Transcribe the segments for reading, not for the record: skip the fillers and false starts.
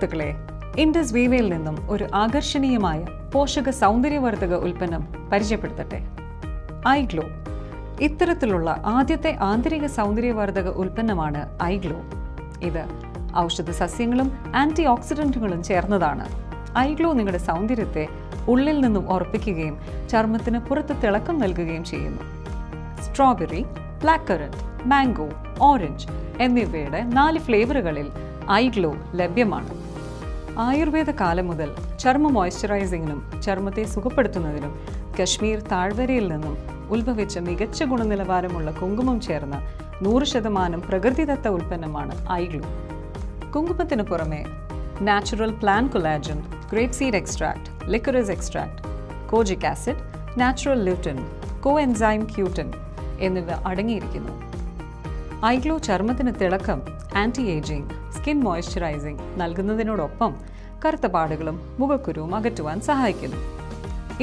സുഹൃത്തുക്കളെ, ഇൻഡസ് വീവയിൽ നിന്നും ഒരു ആകർഷണീയമായ പോഷക സൗന്ദര്യവർദ്ധക ഉൽപ്പന്നം പരിചയപ്പെടുത്തട്ടെ. ഐഗ്ലോ. ഇത്തരത്തിലുള്ള ആദ്യത്തെ ആന്തരിക സൗന്ദര്യവർദ്ധക ഉൽപ്പന്നമാണ് ഐഗ്ലോ. ഇത് ഔഷധ സസ്യങ്ങളും ആന്റി ഓക്സിഡന്റുകളും ചേർന്നതാണ്. ഐഗ്ലോ നിങ്ങളുടെ സൗന്ദര്യത്തെ ഉള്ളിൽ നിന്നും ഉറപ്പിക്കുകയും ചർമ്മത്തിന് പുറത്ത് തിളക്കം നൽകുകയും ചെയ്യുന്നു. Strawberry, black currant, mango, orange എന്നിവയുടെ 4 ഫ്ലേവറുകളിൽ ഐഗ്ലോ ലഭ്യമാണ്. ആയുർവേദ കാലം മുതൽ ചർമ്മ മോയ്സ്ചറൈസിങ്ങിനും ചർമ്മത്തെ സുഖപ്പെടുത്തുന്നതിനും കശ്മീർ താഴ്വരയിൽ നിന്നും ഉത്ഭവിച്ച മികച്ച ഗുണനിലവാരമുള്ള കുങ്കുമം ചേർന്ന 100% പ്രകൃതിദത്ത ഉൽപ്പന്നമാണ് ഐഗ്ലോ. കുങ്കുമത്തിന് പുറമെ natural plan collagen, grape seed extract, liquorice extract, kojic acid, natural lutein, coenzyme cutin എന്നിവ അടങ്ങിയിരിക്കുന്നു. ഐഗ്ലോ ചർമ്മത്തിന് തിളക്കം, ആന്റി ഏജിംഗ്, സ്കിൻ മോയ്സ്ചറൈസിംഗ് നൽകുന്നതിനോടൊപ്പം കറുത്ത പാടുകളും മുഖക്കുരുവും അകറ്റുവാൻ സഹായിക്കുന്നു.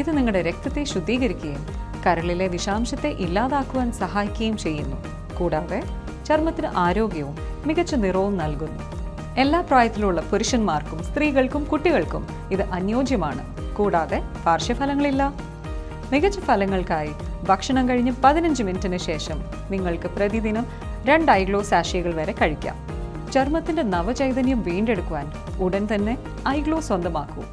ഇത് നിങ്ങളുടെ രക്തത്തെ ശുദ്ധീകരിക്കുകയും കരളിലെ വിഷാംശത്തെ ഇല്ലാതാക്കുവാൻ സഹായിക്കുകയും ചെയ്യുന്നു. കൂടാതെ ചർമ്മത്തിന് ആരോഗ്യവും മികച്ച നിറവും നൽകുന്നു. എല്ലാ പ്രായത്തിലുള്ള പുരുഷന്മാർക്കും സ്ത്രീകൾക്കും കുട്ടികൾക്കും ഇത് അനുയോജ്യമാണ്. കൂടാതെ പാർശ്വഫലങ്ങളില്ല. മികച്ച ഫലങ്ങൾക്കായി ഭക്ഷണം കഴിഞ്ഞ് 15 മിനിറ്റിന് ശേഷം നിങ്ങൾക്ക് പ്രതിദിനം 2 ഐഗ്ലോ സാഷേകൾ വരെ കഴിക്കാം. ചർമ്മത്തിന്റെ നവചൈതന്യം വീണ്ടെടുക്കുവാൻ ഉടൻ തന്നെ ഐഗ്ലോ സ്വന്തമാക്കൂ.